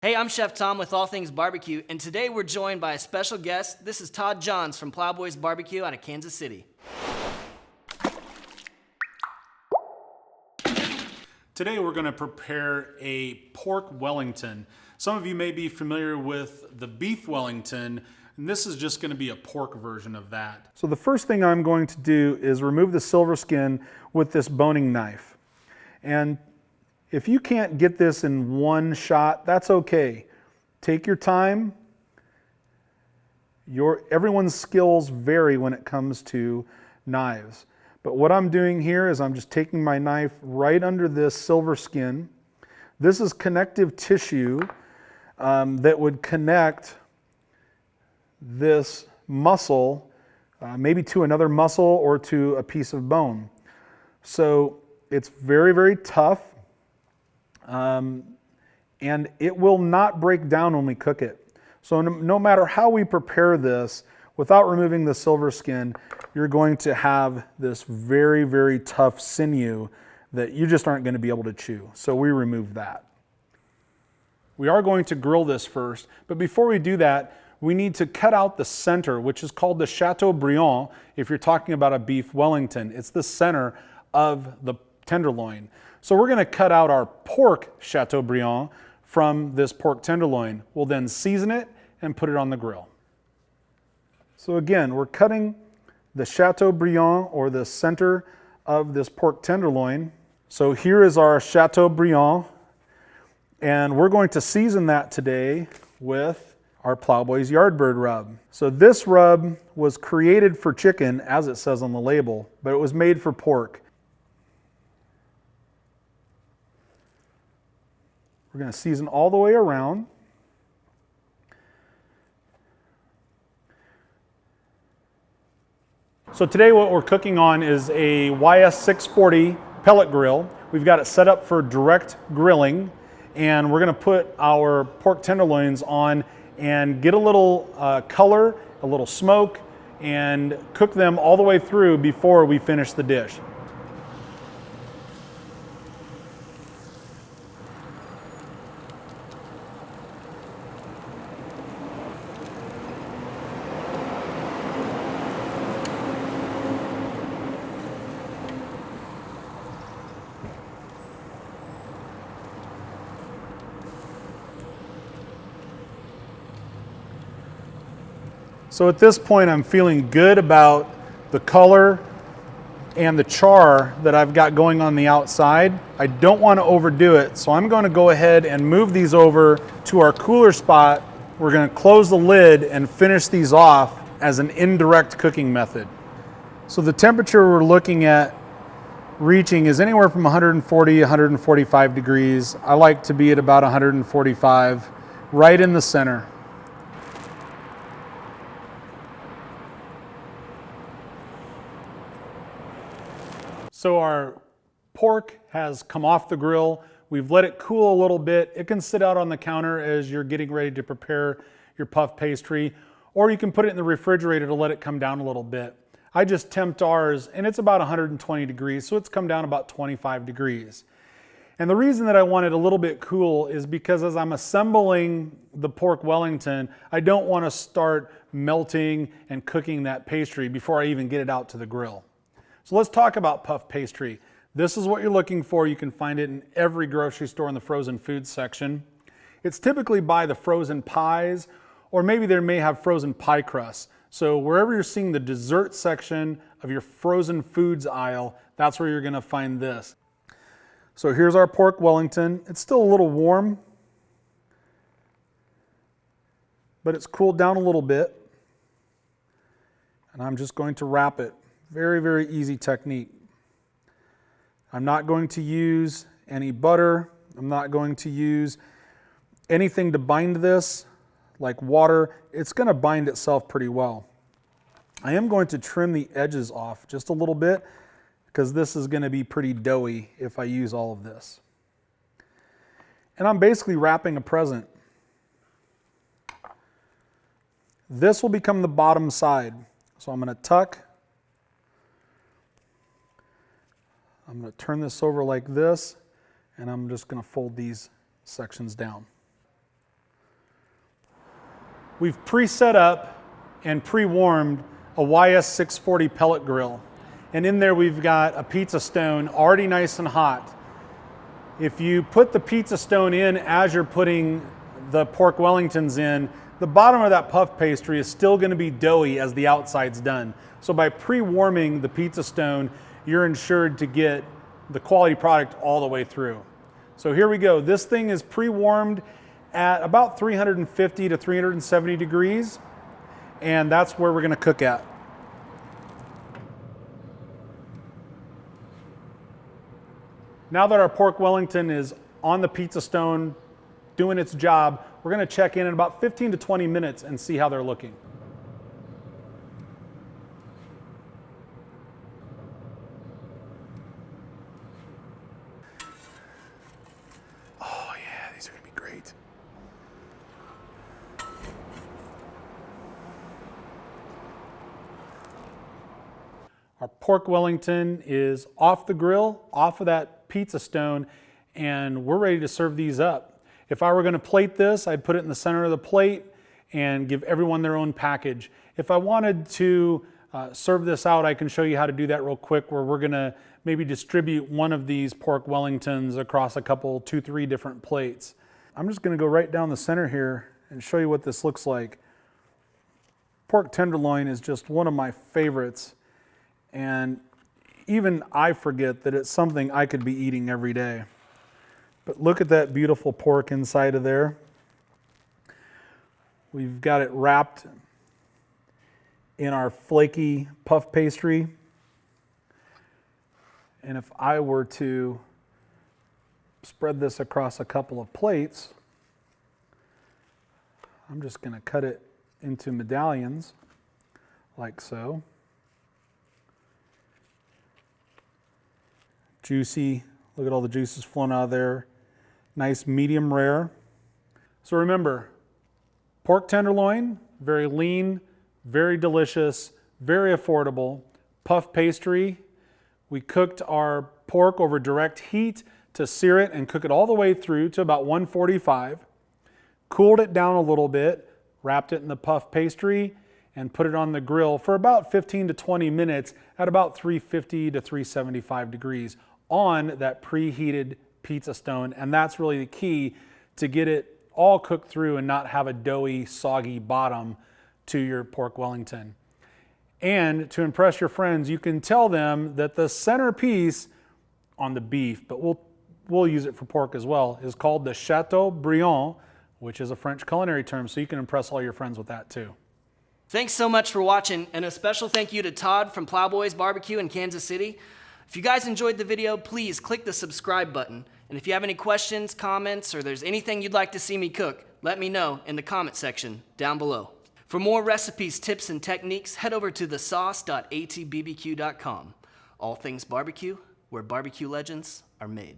Hey, I'm Chef Tom with All Things Barbecue, and today we're joined by a special guest. This is Todd Johns from Plowboys Barbecue out of Kansas City. Today we're going to prepare a pork Wellington. Some of you may be familiar with the beef Wellington, and this is just going to be a pork version of that. So the first thing I'm going to do is remove the silver skin with this boning knife. And if you can't get this in one shot, that's okay. Take your time. Everyone's skills vary when it comes to knives. But what I'm doing here is I'm just taking my knife right under this silver skin. This is connective tissue that would connect this muscle maybe to another muscle or to a piece of bone. So it's very, very tough. And it will not break down when we cook it. So no matter how we prepare this, without removing the silver skin, you're going to have this very, very tough sinew that you just aren't going to be able to chew. So we remove that. We are going to grill this first, but before we do that, we need to cut out the center, which is called the Chateaubriand if you're talking about a beef Wellington. It's the center of the tenderloin. So we're going to cut out our pork Chateaubriand from this pork tenderloin. We'll then season it and put it on the grill. So again, we're cutting the Chateaubriand, or the center of this pork tenderloin. So here is our Chateaubriand, and we're going to season that today with our Plowboys Yardbird rub. So this rub was created for chicken, as it says on the label, but it was made for pork. We're going to season all the way around. So today what we're cooking on is a YS640 pellet grill. We've got it set up for direct grilling, and we're going to put our pork tenderloins on and get a little color, a little smoke, and cook them all the way through before we finish the dish. So at this point, I'm feeling good about the color and the char that I've got going on the outside. I don't want to overdo it, so I'm going to go ahead and move these over to our cooler spot. We're going to close the lid and finish these off as an indirect cooking method. So the temperature we're looking at reaching is anywhere from 140, 145 degrees. I like to be at about 145, right in the center. So our pork has come off the grill. We've let it cool a little bit. It can sit out on the counter as you're getting ready to prepare your puff pastry, or you can put it in the refrigerator to let it come down a little bit. I just temped ours, and it's about 120 degrees, so it's come down about 25 degrees. And the reason that I want it a little bit cool is because as I'm assembling the pork Wellington, I don't want to start melting and cooking that pastry before I even get it out to the grill. So let's talk about puff pastry. This is what you're looking for. You can find it in every grocery store in the frozen foods section. It's typically by the frozen pies, or maybe they may have frozen pie crusts. So wherever you're seeing the dessert section of your frozen foods aisle, that's where you're going to find this. So here's our pork Wellington. It's still a little warm, but it's cooled down a little bit. And I'm just going to wrap it. Very, very easy technique. I'm not going to use any butter. I'm not going to use anything to bind this, like water. It's going to bind itself pretty well. I am going to trim the edges off just a little bit because this is going to be pretty doughy if I use all of this. And I'm basically wrapping a present. This will become the bottom side. So I'm going to tuck. I'm going to turn this over like this, and I'm just going to fold these sections down. We've pre-set up and pre-warmed a YS640 pellet grill. And in there we've got a pizza stone already nice and hot. If you put the pizza stone in as you're putting the pork Wellingtons in, the bottom of that puff pastry is still going to be doughy as the outside's done. So by pre-warming the pizza stone, you're ensured to get the quality product all the way through. So here we go. This thing is pre-warmed at about 350 to 370 degrees, and that's where we're going to cook at. Now that our pork Wellington is on the pizza stone doing its job, we're going to check in about 15 to 20 minutes and see how they're looking. Oh yeah, these are going to be great. Our pork Wellington is off the grill, off of that pizza stone, and we're ready to serve these up. If I were going to plate this, I'd put it in the center of the plate and give everyone their own package. If I wanted to serve this out, I can show you how to do that real quick, where we're going to maybe distribute one of these pork Wellingtons across a couple, 2-3 different plates. I'm just going to go right down the center here and show you what this looks like. Pork tenderloin is just one of my favorites, and even I forget that it's something I could be eating every day. But look at that beautiful pork inside of there. We've got it wrapped in our flaky puff pastry. And if I were to spread this across a couple of plates, I'm just going to cut it into medallions like so. Juicy, look at all the juices flowing out of there. Nice medium rare. So remember, pork tenderloin, very lean, very delicious, very affordable. Puff pastry, we cooked our pork over direct heat to sear it and cook it all the way through to about 145. Cooled it down a little bit, wrapped it in the puff pastry, and put it on the grill for about 15 to 20 minutes at about 350 to 375 degrees on that preheated pizza stone. And that's really the key to get it all cooked through and not have a doughy, soggy bottom to your pork Wellington. And to impress your friends, you can tell them that the centerpiece on the beef, but we'll use it for pork as well, is called the Chateaubriand, which is a French culinary term, so you can impress all your friends with that too. Thanks so much for watching, and a special thank you to Todd from Plowboys BBQ in Kansas City. If you guys enjoyed the video, please click the subscribe button. And if you have any questions, comments, or there's anything you'd like to see me cook, let me know in the comment section down below. For more recipes, tips, and techniques, head over to thesauce.atbbq.com. All things barbecue, where barbecue legends are made.